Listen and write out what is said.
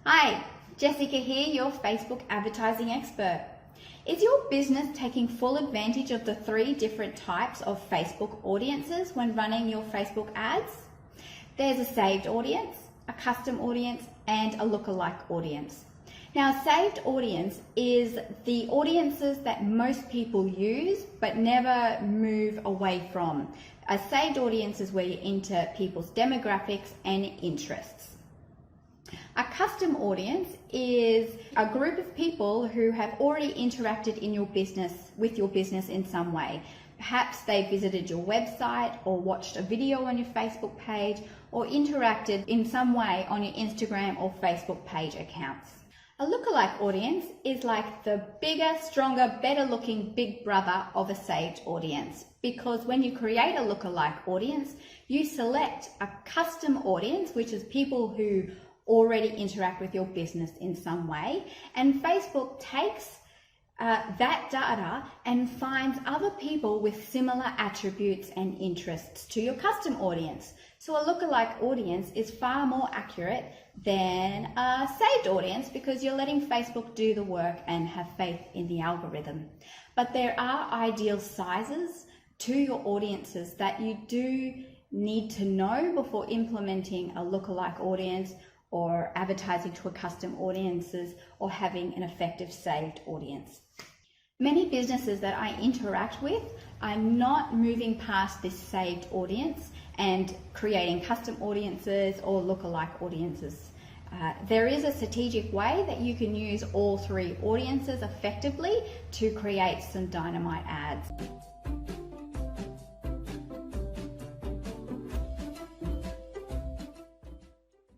Hi, Jessica here, your Facebook advertising expert. Is your business taking full advantage of the 3 different types of Facebook audiences when running your Facebook ads? There's a saved audience, a custom audience, and a lookalike audience. Now, a saved audience is the audiences that most people use but never move away from. A saved audience is where you enter people's demographics and interests. A custom audience is a group of people who have already interacted with your business in some way. Perhaps they visited your website or watched a video on your Facebook page or interacted in some way on your Instagram or Facebook page accounts. A lookalike audience is like the bigger, stronger, better looking big brother of a saved audience, because when you create a lookalike audience, you select a custom audience, which is people who already interact with your business in some way, and Facebook takes that data and finds other people with similar attributes and interests to your custom audience. So a lookalike audience is far more accurate than a saved audience because you're letting Facebook do the work and have faith in the algorithm. But there are ideal sizes to your audiences that you do need to know before implementing a lookalike audience or advertising to a custom audiences or having an effective saved audience. Many businesses that I interact with are not moving past this saved audience and creating custom audiences or lookalike audiences. There is a strategic way that you can use all 3 audiences effectively to create some dynamite ads.